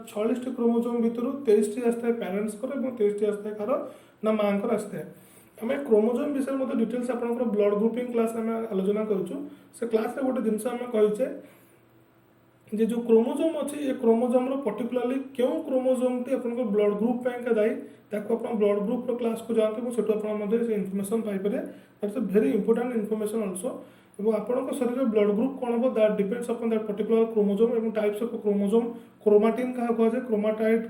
46 क्रोमोजोम भितर 23 आसता है पेरेंट्स को 23 आसता है कार ना माँ को आसता है। आम क्रोमोजोम विषय में डिटेल्स आप ब्लड ग्रुपिंग क्लास आम आलोचना करूँ से क्लास गोटे जिनस आम कहे जे जो क्रोमोजोम अच्छी ये क्रोमोजोम पर्टिकुलरली क्यों क्रोमोजोम टी आप ब्लड ग्रुप दायी ताको आप ब्लड ग्रुप क्लास को जाते सेठू आप information Piper that's a very important information also और आपंक शरीर ब्लड ग्रुप कौन हम that depends upon that particular chromosome और टाइप्स ऑफ क्रोमोजोम क्रोमाटिन क्या कहुए क्रोमाटाइड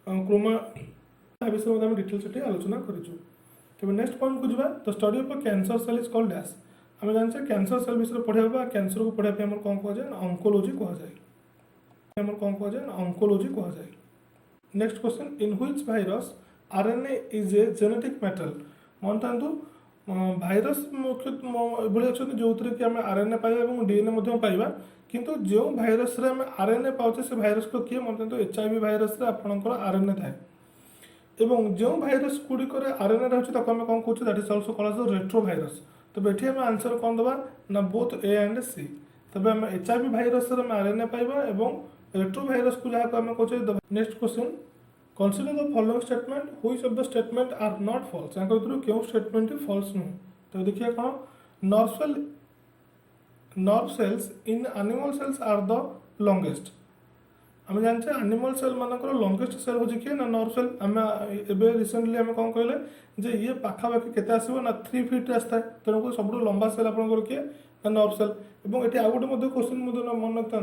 क्रोमा विषय में डिटेल्स आलोचना करूँ। नेक्स्ट पॉइंट को जावा the study of cancer cell is called dash आम जानते कैंसर सेल विषय पढ़ा कैंसर को पढ़ाई आम कौन कहुए ऑन्कोलॉजी कहुए आम कौन कहुए ऑन्कोलॉजी कहुए। Next question in which virus RNA is a genetic metal मन था भाइरस मुख्य भाई अच्छा जो कि आम आरएनए पाइबा डीएनए पाइबा किंतु जो भाइरस रे आम आरएनए पाचे से भाइरस को किए मन था एचआईवी भाइरस रे आपनकर आरएनए थाए एवं जो भाइरस गुड़िक आरएनए रही आम कौन कहे that is also called as retro virus तेज ये आम आंसर कौन दबा ना बोथ ए एंड सी। तेज आम HIV भाइरस RNA पाइबा एवं रेट्रो भाइरस को जहाँ आम कहे। Next question consider the following statement which of the statement are not false. यहाँ भर क्यों स्टेटमेंट फॉल्स नुह। तो देखिए कौन nerve cells in animal cells are the longest. आम जानते एनिमल सेल मानकर लॉन्गेस्ट सेल हो किए ना नर्व सेल। आम एवं रिसेंटली आम कौन कहले जे ये पाखापाखि केते आसो ना 3 फीट आसता है। तेणुक सब लंबा सेल आप किए ना नर्व सेल। और ये आउ गोटे क्वेश्चन मन रखता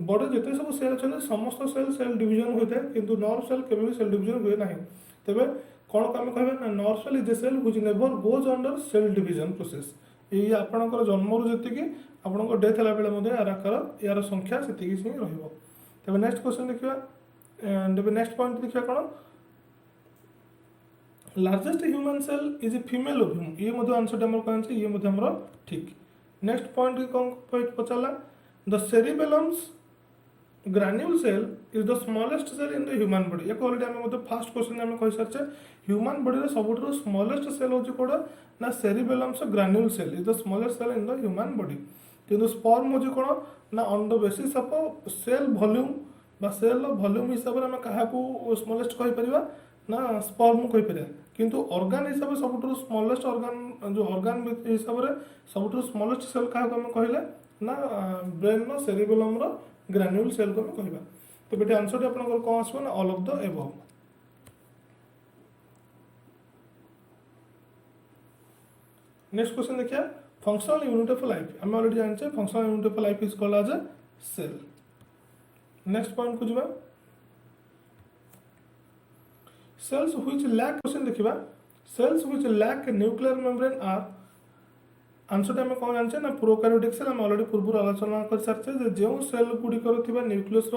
बड़े जिते सब सेल अच्छे समस्त सेल डिविजन होता है किंतु नर्व सेल केवल सेल डिविजन हुए ना। तेरे कौन आम कह ना nerve cell is a cell which never goes under cell division process. ये आपणकर जन्मरू जी आपंक डेथ है यार संख्या से रही। तब नेक्स्ट क्वेश्चन देखिए। नेक्स्ट पॉइंट देखिए कौन largest human cell is a female ovum. ये आंसर आम कौन ये ठीक। नेक्स्ट पॉइंट कौन पचारा the cerebellum's granule cell is the smallest cell in the human body. एक ऑलरेडी आम फास्ट क्वेश्चन आम कही सारे ह्यूमन बॉडी सब स्मॉलेस्ट सेल हो कौटा ना cerebellum's granule cell is the smallest cell in the human body. किंतु स्पर्म हो कौन ना on the basis of cell volume बा सेल वॉल्यूम हिसाब से आम क्या स्मॉलेस्ट कहीपर ना स्पर्म कहीपर। किंतु ऑर्गन हिसाब से सब स्मॉलेस्ट ऑर्गन जो ऑर्गन हिसाब से सब स्मॉलेस्ट सेल क्या कहले ना ब्रेन सेरिबेलम ग्रान्यूल सेल को कहवा। तो बेटे आंसर आप कौन आसो ना all of the above. Next question देखिए फंक्शनल यूनिट ऑफ लाइफ। आम ऑलरेडी जानते functional unit of life is called as a cell. Next point को जावा सेल्स व्हिच लैक। क्वेश्चन देखिबा cells which lack nuclear membrane are. Answer आम कौन जानते ना प्रोकार्योटिक सेल। आम ऑलरेडी पूर्व आलोचना कर सारे जो सेल गुड़िकर न्यूक्लियस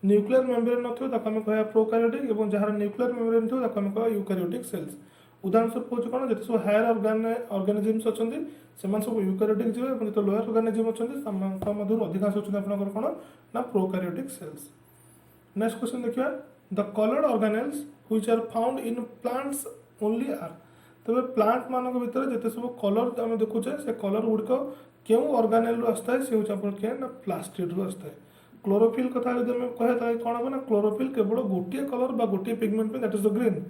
न्यूक्लियर मेम्ब्रेन नथिबो ताको आम कहया प्रोकार्योटिक और जहाँ न्यूक्लियर मेम्ब्रेन थो ताको आम कहया यूकार्योटिक सेल्स। उदाहरण स्वरूप हूँ कौन जो सब हायर ऑर्गेनिजम्स अच्छा सब यूकार्योटिक जीव और जो लोअर ऑर्गेनिजम अच्छा मध्य अधिकांश अच्छा आपंकर कौन ना प्रोकार्योटिक सेल्स। नेक्स्ट क्वेश्चन देखिए the coloured organelles which are found in plants only are. तेज प्लांट मान भर जिते सब कलर आम देखुचे से कलर गुड़िक क्यों ऑर्गेनेल आसता है सी हूँ क्या ना प्लास्टिड रू आसता है। क्लोरोफिल कथा जो कहे कौन हम ना क्लोरोफिल केवल गोटे कलर बा गोटे pigment that is the green.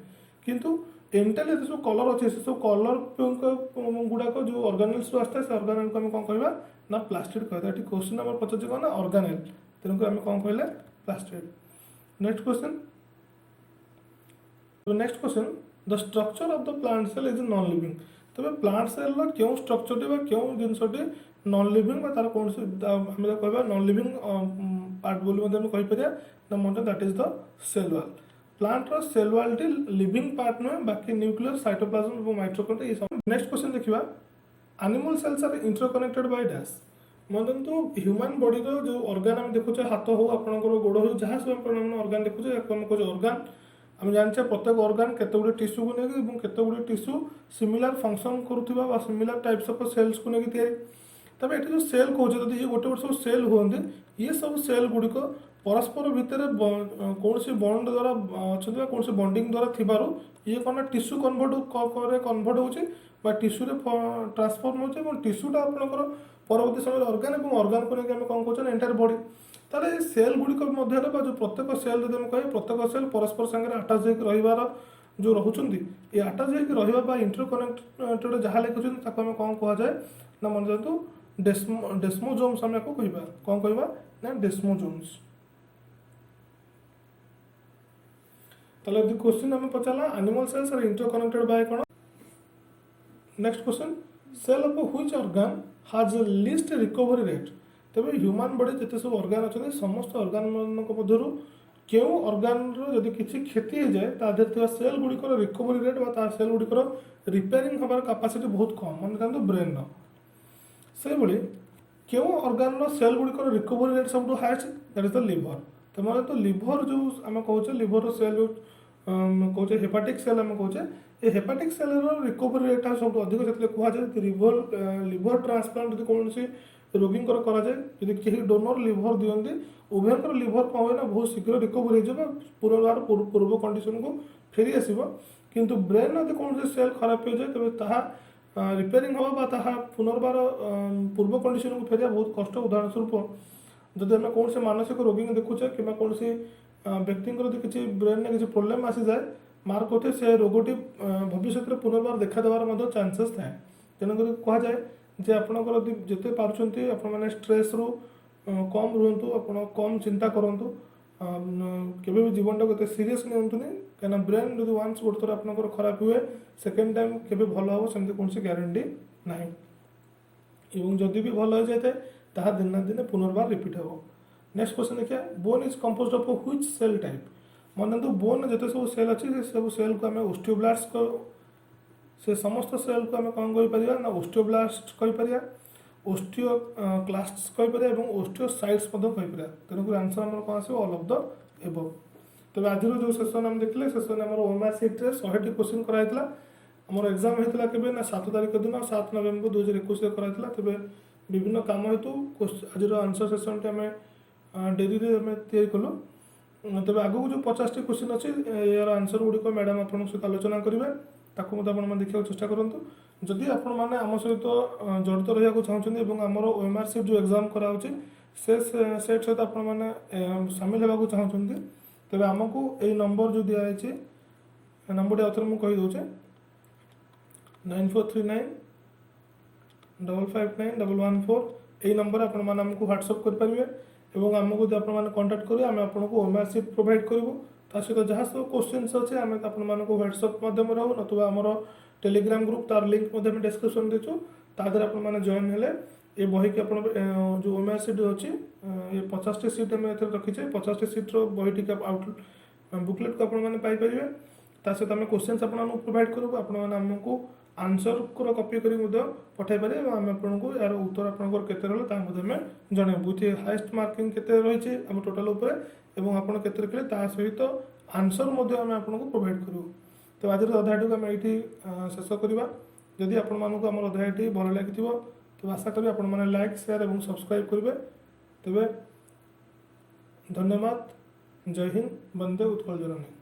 किंतु एंटाली जो सब कलर अच्छे से सब कलर गुड़ाक जो ऑर्गेनेल्स आसता है से ऑर्गेनेल को आम कौन कहवा ना प्लास्टिड कहता है। क्वेश्चन नंबर पचास कौन ना ऑर्गेनेल तेणुक आम कौन कहले plastid. Next question next question the structure of the plant cell is non living. तब प्लांट सेल क्यों स्ट्रक्चर क्यों जिनसटी नॉन लिविंग तार कौन से कह नॉन लिविंग पार्ट बोली कहीपर that is the cell wall. Plant cell wall टी लिविंग पार्ट नुहे बाकी न्यूक्लियर साइटोप्लाज्म और माइटोकॉन्ड्रिया ये सब। नेक्स्ट क्वेश्चन देखिए animal cells are interconnected by dash. मतलब तो ह्यूमन बॉडी जो ऑर्गन आम देखुचे हाथ हो आपंकर गोड़ हो जहाँ सब ऑर्गन देखुचे कहे ऑर्गन आम जानते प्रत्येक ऑर्गन केते गुडे टिश्यू को लेकिन केते गुडे टिश्यू सिमिलर फंक्शन करुवा सिमिलर टाइप्स ऑफ सेल्स को लेकिन तैयारी। तब ये जो सेल कहे ये गोटे गोटे सब सेल हुए ये सब सेल गुड़िक परस्पर भितर कौन सी बॉन्ड द्वारा अच्छा कौन सी बॉन्डिंग द्वारा थी ये कौन टिश्यू कन्वर्ट हो टिश्यू ट्रांसफॉर्म हो टिश्यूटा आपंकर परवर्ती समय ऑर्गन और ऑर्गन को लेकिन कौन कौन एंटायर बॉडी। ताले सेल गुड़िक मध्य जो प्रत्येक सेल जो कहे प्रत्येक सेल परस्पर सागर आटाच रही जो रोचंती ये आटाच रहा इंटरकनेक्टेड जहाँ लिखुं आम कौन कह जाए ना मन जातु डेस्मोजोम्स आम कह कौन कह ना डेस्मोजोम्स। ताले क्वेश्चन आम पचारा animal cells are interconnected by कौन। Next question cell of which organ has least recovery rate. तेज ह्यूमन बॉडी जिते सब ऑर्गन अच्छा समस्त ऑर्गन मध्य क्यों ऑर्गन जदि किसी क्षति हो जाए तादेह सेल गुड़िकर रिकवरी रेट बा सेल गुड़िकर रिपेयरिंग हमार कैपेसिटी बहुत कम मन था ब्रेन से भाई क्यों ऑर्गन सेल गुड़िकर रिकवरी रेट सब highest that is the liver. तो मतलब तो लिवर जो आम कहे लिवर सेल जो कहे हेपाटिक सेल आम कहे ये हेपाटिक सेल रिकवरी रेट सब अधिक से कहुए लिवर ट्रांसप्लांट यदि कौन रोगी कराए कहीं डोनर लिवर दिखती उभयर लिवर कौन हुए ना बहुत शीघ्र रिकवरी हो पूर्वार पूर्व कंडीशन को फेरी आसो। किंतु ब्रेन यदि कौन सेल खराब हो जाए तेज ता रिपेयरिंग हवा ताहा पुनर्बार पूर्व कंडीशन को फेरिया बहुत कष्ट। उदाहरण स्वरूप जदि आम कौन से मानसिक रोगी देखुचे कि कौन सी व्यक्ति किसी ब्रेन में किसी प्रोब्लेम आसी जाए मार्क होते से रोगटी भविष्य में पुनर्बार देखा देवार चांसेस थाए। तेणुक कहुए जे आपणकर जिते पार्टी आपने स्ट्रेस रु कम रुहतु, आप कम चिंता करूँ, केवे भी जीवन टाक एत सीरीयस नियंतुनि कहीं ब्रेन जो वान्स गोटे थर आपंकर खराब हुए सेकेंड टाइम केवे भल हम सेमती कौन ग्यारंटी ना। एवं जदि भी भल हो जाए ताहा दिन ना दिन पुनर्बार रिपीट हो। नेक्स्ट क्वेश्चन देखिए, bone is composed of which cell type. मन बोन जिते सब सेल अच्छी से सब सेल को आम ओस्टियोब्लास्ट से समस्त सेल को आम कौन कहीपर ना ओस्टियोब्लास्ट कहीपर, ओस्टियोक्लास्ट्स कहीपर और ओस्टियोसाइट्स कहीपर। तेणुक आंसर आम कौन आसो ऑल ऑफ द एबव। तबे आज जो सेसन आम देखले सेसन आम ओएमआर सीट 100टी क्वेश्चन कराइला। आमर एग्जाम होता है ना 7 तारिख दिन 7 नवेम्बर 2021 कराइला। तबे विभिन्न काम हेतु आज आंसर सेसन टी आम डेरी आम तैयारी कलु। तबे आगू जो 50टी क्वेश्चन अच्छी यार आंसर गुड़िक मैडम आपन सहित आलोचना करेंगे, ताकू मत देखा चेष्टा करूँ। जदि आपण मैंने आम सहित जड़ित रहा चाहते आमर ओएमआर सीट जो एग्जाम कराऊँ से सेट सहित आपण मैंने सामिल होगा चाहते तेज आमको यही नंबर जो दिखाई नंबर आउे मुझे कहीदे 9439 559 114 यही नंबर आपण मैंने आमको व्हाट्सअप करेंगे और आमको जो आपने कांटेक्ट करेंगे आम आपको ओएमआर सीट प्रोवाइड करूँ। ता सहित जहाँ सब क्वेश्चन अच्छे आम आपको व्हाट्सअप मध्यम हो नतुबा आमर टेलीग्राम ग्रुप तार लिंक डिस्क्रिप्शन देचु तादर आपने जॉइन हेले ये बही की आप जो ओएमआर सीट अच्छी ये 50टी सीट आम रखीचे 50टी सीट्र बही टी आउट बुकलेट को आपपारे। ता सहित आम क्वेश्चन आपको प्रोवाइड करूँ आपको आंसर को कॉपी कर पठाई पारे आम आपको यार उत्तर आपंकर केते रहा जनइबू विथ हाएस्ट मार्किंग केते रही आम टोटाल और आपड़ केते रखिले ता सहित आंसर आम आपको प्रोवाइड करूँ। तो आज अध्याय को आम ये शेष करवा। जदि आपण मानक आम अध्याय भल लगी तो आशा करी आपण मैंने लाइक शेयर और सब्सक्राइब करेंगे। तेबे धन्यवाद। जय हिंद। वंदे उत्कल जननी।